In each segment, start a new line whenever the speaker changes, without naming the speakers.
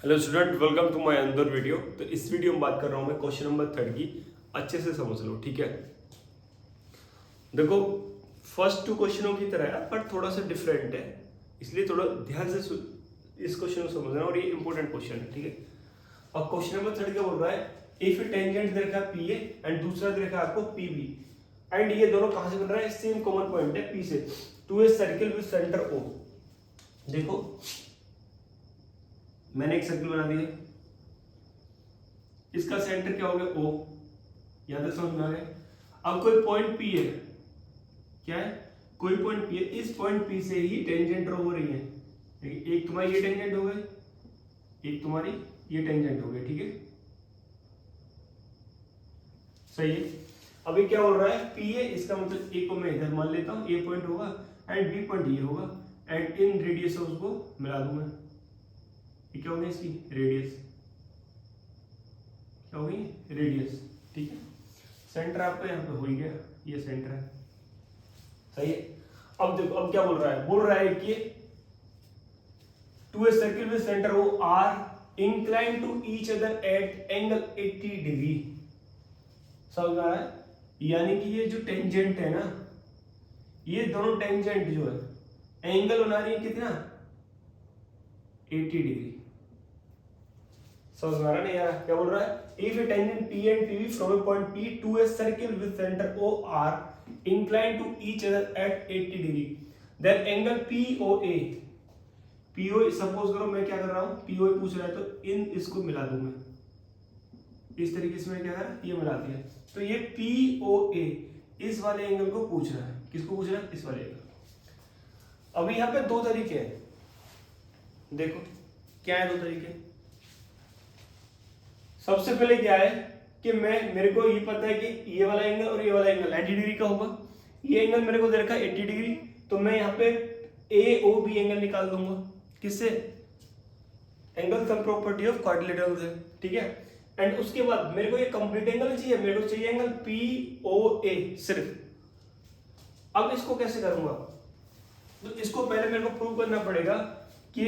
Hello student, welcome to my another video. तो इस video में बात कर रहा हूँ मैं क्वेश्चन नंबर 3 की। अच्छे से समझ लो, ठीक है। देखो, फर्स्ट टू क्वेश्चनों की तरह है पर थोड़ा सा डिफरेंट है, इसलिए थोड़ा ध्यान से इस क्वेश्चन को समझना, और ये इंपॉर्टेंट क्वेश्चन है, ठीक है। अब क्वेश्चन नंबर 3 क्या बोल रहा है, इफ टेंजेंट दे रखा है पी ए एंड दूसरा दे रखा है आपको पी बी, एंड ये दोनों कहां से बन रहा है, सेम कॉमन पॉइंट है पी से, to a circle with centre O. देखो, मैंने एक सर्किल बना दिया, इसका सेंटर क्या हो गया ओ, यहां तक समझ में आ गया। अब कोई पॉइंट पी है, क्या है, कोई पॉइंट पी है, इस पॉइंट पी से ही टेंजेंट ड्रॉ हो रही है। एक तुम्हारी ये टेंजेंट हो गई, एक तुम्हारी ये टेंजेंट हो गई, ठीक है, सही है। अभी क्या बोल रहा है, पी है, इसका मतलब ए को मैं इधर मान लेता हूं, ए पॉइंट होगा एंड बी पॉइंट ये होगा, एंड इन रेडियस उसको मिला दूंगा। ये क्या होगी, इसकी रेडियस, क्या होगी, रेडियस, ठीक है। सेंटर आपका यहाँ पे हो ही गया, ये सेंटर है, सही है। अब देखो, अब क्या बोल रहा है कि to a circle with centre O are incline to each other at angle 80 degree. समझ में आ रहा है, यानी कि ये जो टेंजेंट है ना, ये दोनों टेंजेंट जो है एंगल बना रही है कितना, 80 डिग्री। समझ में आ रहा नहीं यार, क्या बोल रहा है, if a tangent P and P from a point P to a circle with centre O are incline to each other at 80 degree, then angle POA, POA suppose करो मैं क्या कर रहा हूं, पीओए पूछ रहा है तो इन इसको मिला दूं मैं, इस तरीके से मैं क्या कर, ये मिला दिया, तो ये पीओए इस वाले एंगल को पूछ रहा है, किसको पूछ रहा है, इस वाले एंगल। अभी यहाँ पे दो तरीके हैं, देखो क्या है दो तरीके। सबसे पहले क्या है कि मेरे को ये पता है कि ये वाला एंगल और ये वाला एंगल 90 डिग्री का होगा, ये एंगल मेरे को दे रखा है 80 डिग्री, तो मैं यहाँ पे ए ओ बी एंगल निकाल दूंगा, किससे, angle sum property of quadrilaterals है, ठीक है। एंड उसके बाद मेरे को ये कंप्लीट एंगल चाहिए, मेरे को चाहिए एंगल पी ओ ए सिर्फ। अब इसको कैसे करूंगा, तो इसको पहले मेरे को प्रूव करना पड़ेगा कि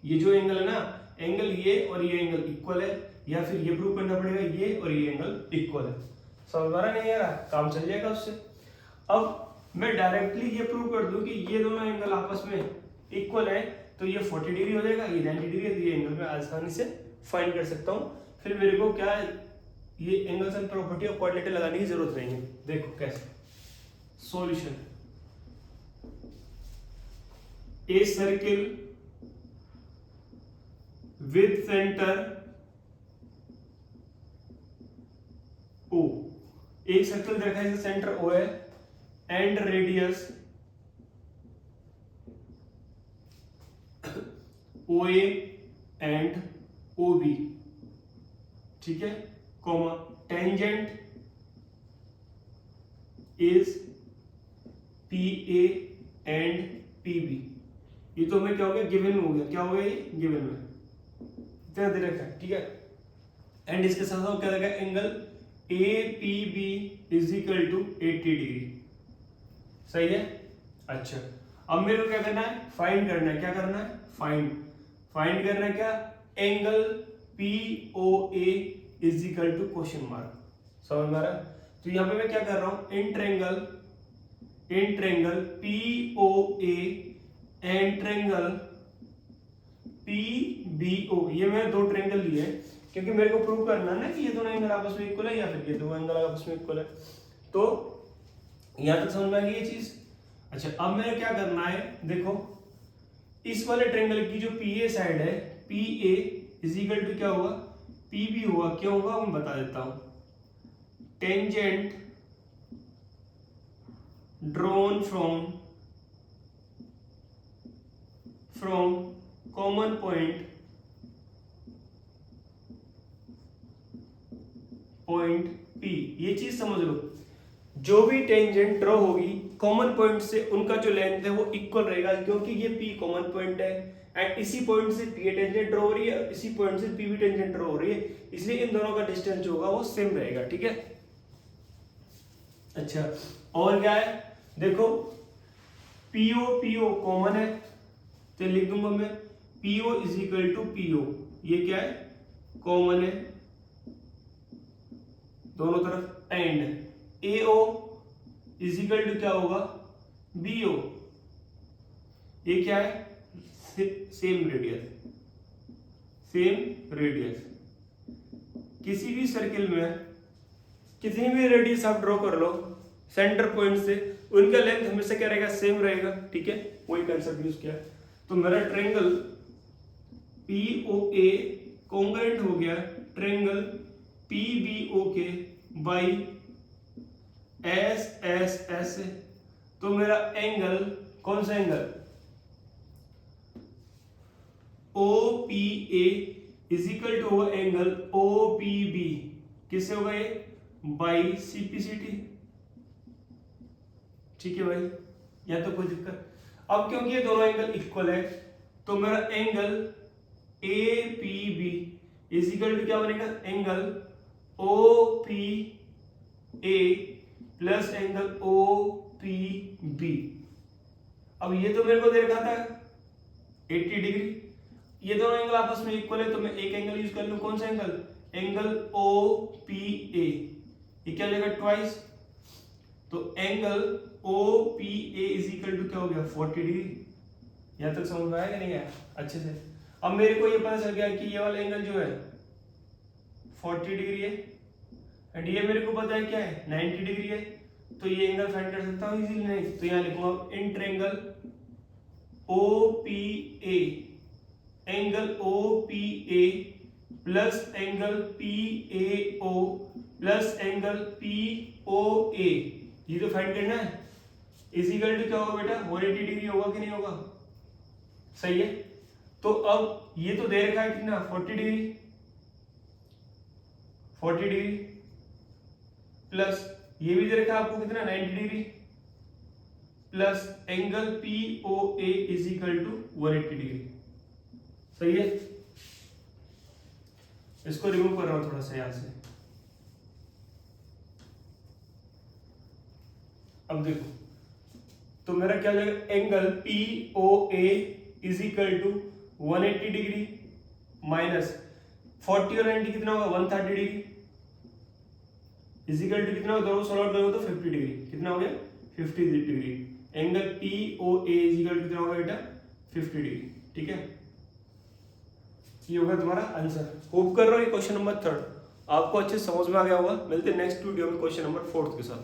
ये जो एंगल है ना, एंगल ये और ये एंगल इक्वल है, या फिर ये प्रूव करना पड़ेगा ये और ये एंगल इक्वल है। समझ आ रहा नहीं यार, काम चल जाएगा उससे। अब मैं डायरेक्टली ये प्रूव कर दूं कि ये दोनों एंगल आपस में इक्वल है, तो ये 40 डिग्री हो जाएगा, ये 90 डिग्री है, तो ये एंगल मैं आसानी से फाइंड कर सकता हूं। फिर मेरे को क्या है, ये angles and property of quadrilateral लगाने की जरूरत नहीं है। देखो कैसे, solution, a circle with center O, एक सर्कल देखा है, सेंटर O है, and radius OA and OB, ठीक है, comma tangent is PA and PB। ये तो हमें क्या हो गया, गिवन में हो गया, क्या हो गया ये, गिवन में इतना दे रखा है, ठीक है। एंड इसके साथ साथ क्या रहेगा, angle APB is equal to 80 degree, सही है। अच्छा, अब मेरे को क्या करना है, फाइंड करना है, क्या करना है, फाइंड करना है क्या, angle POA is equal to question mark. समझ में आ रहा है, तो यहां पे मैं क्या कर रहा हूं, in triangle POA and triangle PBO, ये मैंने दो ट्रायंगल लिए हैं क्योंकि मेरे को प्रूव करना है ना कि ये दोनों एंगल आपस में इक्वल है या फिर ये दो एंगल आपस में इक्वल है। तो यहां तक समझ में आ गई ये चीज। अच्छा, अब मैंने क्या करना है, देखो इस वाले ट्रायंगल की जो PA साइड है, PA इज इक्वल टू क्या होगा, PB होगा, क्या होगा मैं बता देता हूं, tangent drawn from common point P। ये चीज समझ लो, जो भी टेंजेंट ड्रॉ होगी कॉमन पॉइंट से, उनका जो लेंथ है वो इक्वल रहेगा, क्योंकि ये P कॉमन पॉइंट है, एंड इसी पॉइंट से PA टेंजेंट ड्रॉ हो रही है, इसी पॉइंट से PB टेंजेंट ड्रॉ हो रही है, इसलिए इन दोनों का डिस्टेंस जो होगा वो सेम रहेगा, ठीक है। अच्छा, और क्या है, देखो PO कॉमन है, तो लिख दूंगा मैं PO is equal to PO, ये क्या है, कॉमन है दोनों तरफ, and AO is equal to क्या होगा, BO, ये क्या है, सेम रेडियस, सेम रेडियस। किसी भी सर्किल में कितनी भी रेडियस आप ड्रॉ कर लो सेंटर पॉइंट से, उनका लेंथ हमेशा क्या रहेगा, सेम रहेगा, ठीक है, वही कंसेप्ट यूज किया। तो मेरा ट्रायंगल POA कॉन्ग्रुएंट हो गया ट्रायंगल PBO के बाई SSS, तो मेरा एंगल कौन सा angle, OPA is equal to angle OPB, किससे होगा ये, बाई CPCT, ठीक है भाई, या तो कोई दिक्कत। अब क्योंकि ये दोनों एंगल इक्वल है तो मेरा angle APB is equal to क्या बनेगा, angle OPA plus angle OPB। अब ये तो मेरे को दे रखा था 80 डिग्री, ये दोनों एंगल आपस में इक्वल है तो मैं एक एंगल यूज कर लूं, कौन सा एंगल, एंगल OPA, ये क्या हो जाएगा ट्वाइस, तो angle OPA is equal to क्या हो गया 40 डिग्री। यहां तक समझ में आया कि नहीं आया अच्छे से। अब मेरे को ये पता चल गया कि ये वाला एंगल जो है 40 डिग्री है एंड ये मेरे को पता है क्या है 90 डिग्री है, तो ये एंगल फाइंड कर सकता हूं इजीली, नहीं तो यहां लिखूंगा in triangle OPA, angle OPA plus angle PAO plus angle POA, ये तो फाइंड करना है, इज इक्वल टू क्या होगा बेटा 180 डिग्री होगा कि नहीं होगा, सही है। तो अब ये तो दे रखा है कितना 40 डिग्री, 40 डिग्री प्लस ये भी दे रखा है आपको कितना 90 degree plus angle POA is equal to 180 degree, सही है। इसको रिमूव कर रहा हूं थोड़ा सा यहां से। अब देखो तो मेरा क्या हो जाएगा, angle POA is equal to 180 degree minus 40 और 90 कितना होगा 130 डिग्री इज इक्वल टू कितना होगा, दोनों सॉल्व करोगे तो 50 डिग्री, कितना हो गया 50 degree, angle POA is equal to कितना होगा बेटा 50 डिग्री, ठीक है। ये होगा तुम्हारा आंसर। होप कर रहा हूँ ये क्वेश्चन नंबर 3 आपको अच्छे समझ में आ गया होगा। मिलते हैं नेक्स्ट वीडियो में क्वेश्चन नंबर 4 के साथ।